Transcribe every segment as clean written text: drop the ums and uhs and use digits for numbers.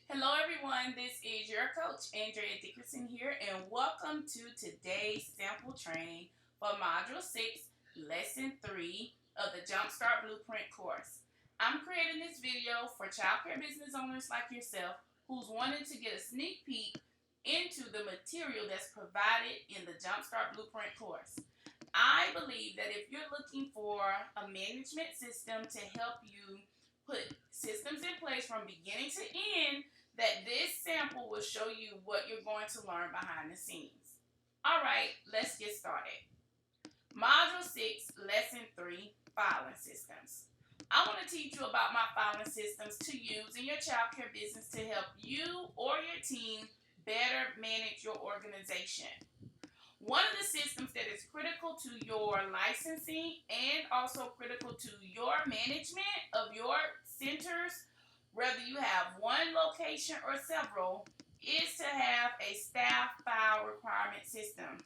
Hello everyone, this is your coach Andrea Dickerson here and welcome to today's sample training for Module 6, Lesson 3 of the Jumpstart Blueprint course. I'm creating this video for childcare business owners like yourself who's wanting to get a sneak peek into the material that's provided in the Jumpstart Blueprint course. I believe that if you're looking for a management system to help you put systems in place from beginning to end, that this sample will show you what you're going to learn behind the scenes. All right, let's get started. Module 6, Lesson 3, Filing Systems. I want to teach you about my filing systems to use in your childcare business to help you or your team better manage your organization. One of the systems that is critical to your licensing and also critical to your management of your centers, whether you have one location or several, is to have a staff file requirement system.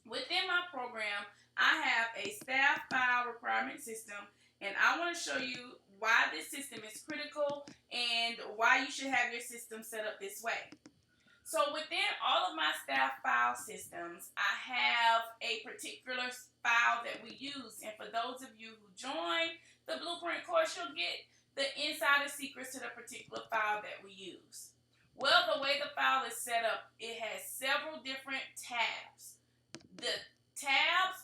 Within my program, I have a staff file requirement system, and I want to show you why this system is critical and why you should have your system set up this way. So within all of my staff file systems, I have a particular file that we use, and for those of you who join the Blueprint course, you'll get the insider secrets to the particular file that we use. Well, the way the file is set up, it has several different tabs. The tabs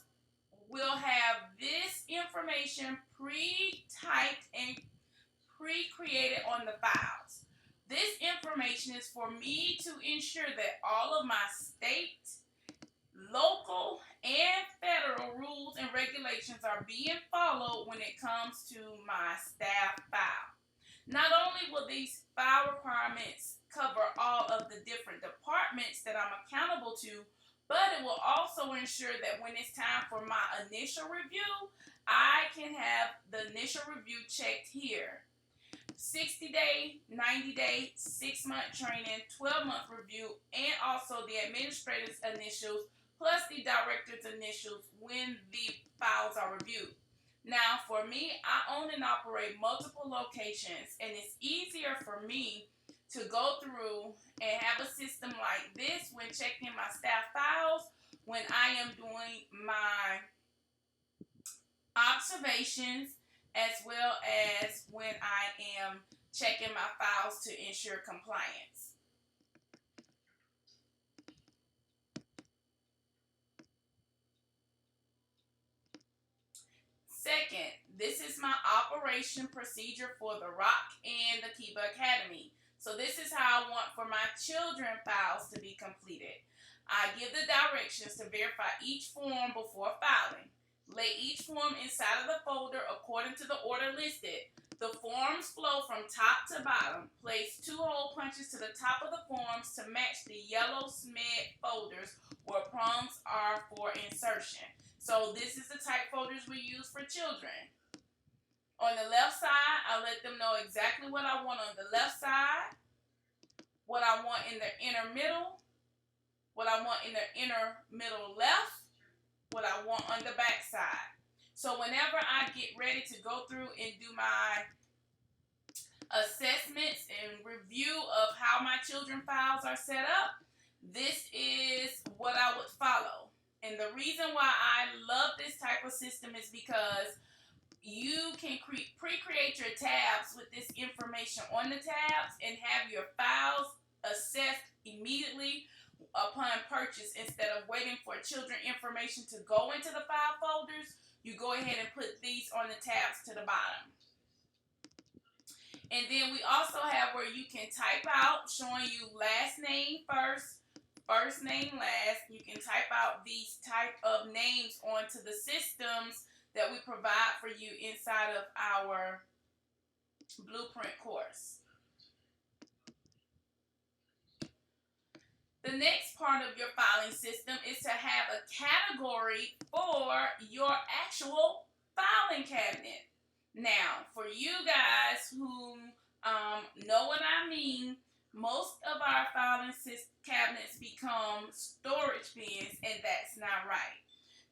will have this information pre-typed and pre-created on the files. This information is for me to ensure that all of my state, local, and federal rules and regulations are being followed when it comes to my staff file. Not only will these file requirements cover all of the different departments that I'm accountable to, but it will also ensure that when it's time for my initial review, I can have the initial review checked here. 60-day, 90-day, 6-month training, 12-month review, and also the administrator's initials plus the director's initials when the files are reviewed. Now, for me, I own and operate multiple locations, and it's easier for me to go through and have a system like this when checking my staff files, when I am doing my observations, as well as when I am checking my files to ensure compliance. Second, this is my operation procedure for the Rock and the Kiba Academy. So this is how I want for my children files to be completed. I give the directions to verify each form before filing. Lay each form inside of the folder according to the order listed. The forms flow from top to bottom. Place 2 hole punches to the top of the forms to match the yellow SMED folders where prongs are for insertion. So this is the type folders we use for children. On the left side, I let them know exactly what I want on the left side, what I want in the inner middle, what I want in the inner middle left, what I want on the back side. So whenever I get ready to go through and do my assessments and review of how my children files are set up, this is what I would follow. And the reason why I love this type of system is because you can pre-create your tabs with this information on the tabs and have your files assessed immediately upon purchase. Instead of waiting for children information to go into the file folders, you go ahead and put these on the tabs to the bottom. And then we also have where you can type out, showing you last name first, first name last. You can type out these type of names onto the systems that we provide for you inside of our Blueprint course. The next part of your filing system is to have a category for your actual filing cabinet. Now, for you guys who know what I mean, most of our filing cabinets become storage bins, and that's not right.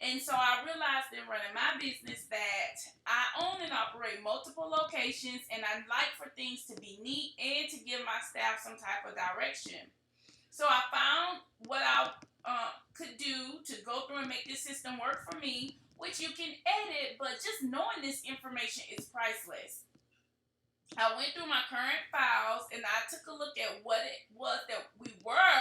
And so I realized in running my business that I own and operate multiple locations, and I like for things to be neat and to give my staff some type of direction. So I found what I could do to go through and make this system work for me, which you can edit, but just knowing this information is priceless. I went through my current files and I took a look at what it was that we were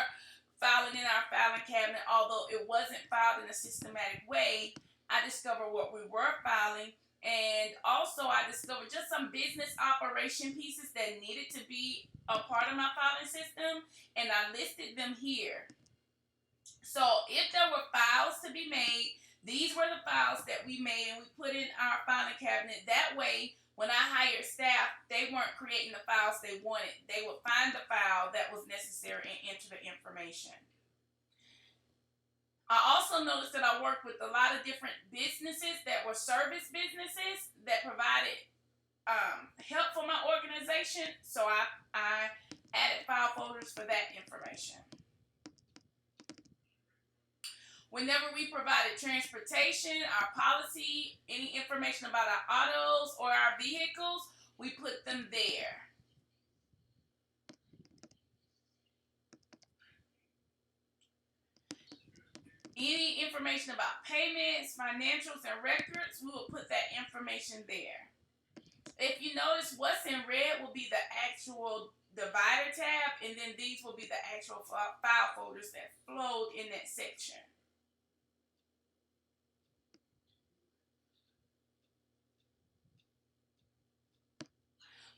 filing in our filing cabinet, although it wasn't filed in a systematic way. I discovered what we were filing, and also I discovered just some business operation pieces that needed to be a part of my filing system, and I listed them here. So if there were files to be made, these were the files that we made and we put in our filing cabinet. That way, when I hired staff, they weren't creating the files they wanted. They would find the file that was necessary and enter the information. I also noticed that I worked with a lot of different businesses that were service businesses that provided help for my organization. So I added file folders for that information. Whenever we provided transportation, our policy, any information about our autos or our vehicles, we put them there. Any information about payments, financials, and records, we will put that information there. If you notice, what's in red will be the actual divider tab, and then these will be the actual file folders that flowed in that section.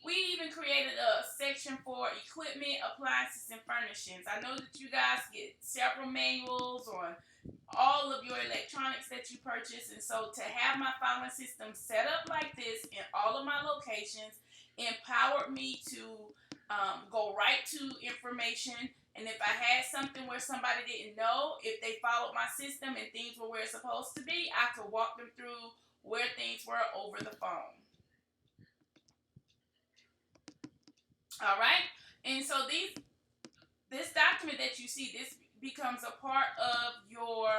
We even created a section for equipment, appliances, and furnishings. I know that you guys get several manuals on all of your electronics that you purchase, and so to have my filing system set up like this in all of my locations empowered me to go right to information. And if I had something where somebody didn't know, if they followed my system and things were where it's supposed to be, I could walk them through where things were over the phone. All right, and so this document that you see, this becomes a part of your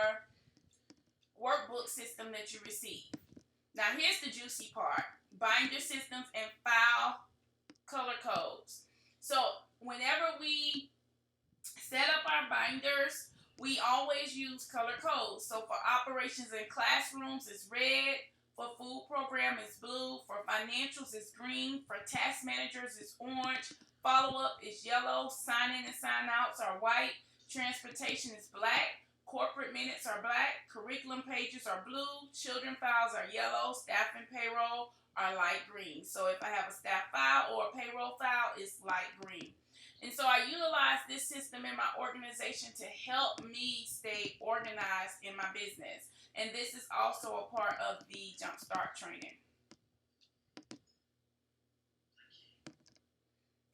workbook system that you receive. Now here's the juicy part: binder systems and file color codes. So whenever we set up our binders, we always use color codes. So for operations in classrooms, it's red. For food program, it's blue. For financials, it's green. For task managers, it's orange. Follow-up is yellow. Sign-in and sign-outs are white. Transportation is black. Corporate minutes are black. Curriculum pages are blue. Children files are yellow. Staff and payroll are light green. So if I have a staff file or a payroll file, it's light green. And so I utilize this system in my organization to help me stay organized in my business. And this is also a part of the Jumpstart training.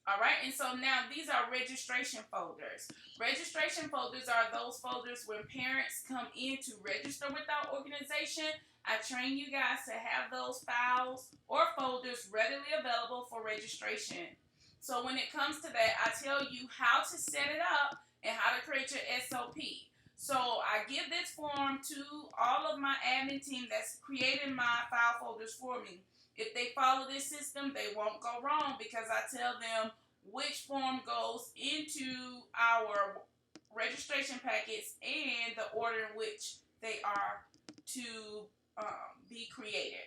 All right, and so now these are registration folders. Registration folders are those folders when parents come in to register with our organization. I train you guys to have those files or folders readily available for registration. So when it comes to that, I tell you how to set it up and how to create your SOP. So I give this form to all of my admin team that's creating my file folders for me. If they follow this system, they won't go wrong because I tell them which form goes into our registration packets and the order in which they are to be created.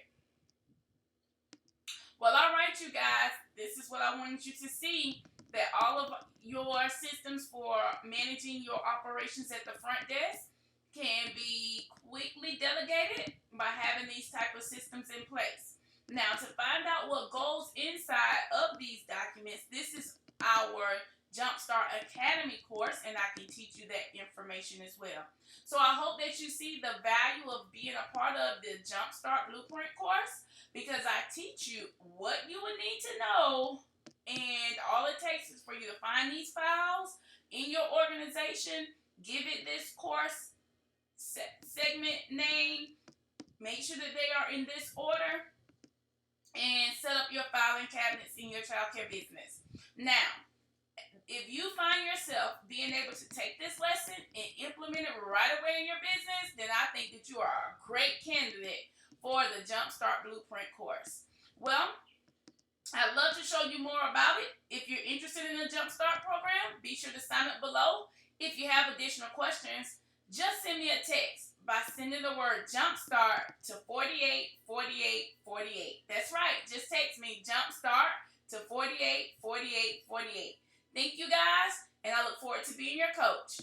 Well, all right, you guys, this is what I wanted you to see, that all of your systems for managing your operations at the front desk can be quickly delegated by having these type of systems in place. Now, to find out what goes inside of these documents, this is our Jumpstart Academy course, and I can teach you that information as well. So I hope that you see the value of being a part of the Jumpstart Blueprint course, because I teach you what you would need to know, and all it takes is for you to find these files in your organization, give it this course segment name, make sure that they are in this order, and set up your filing cabinets in your childcare business. Now, if you find yourself being able to take this lesson and implement it right away in your business, then I think that you are a great candidate for the Jumpstart Blueprint course. Well, I'd love to show you more about it. If you're interested in the Jumpstart program, be sure to sign up below. If you have additional questions, just send me a text by sending the word Jumpstart to 484848. That's right. Just text me Jumpstart to 484848. Thank you guys, and I look forward to being your coach.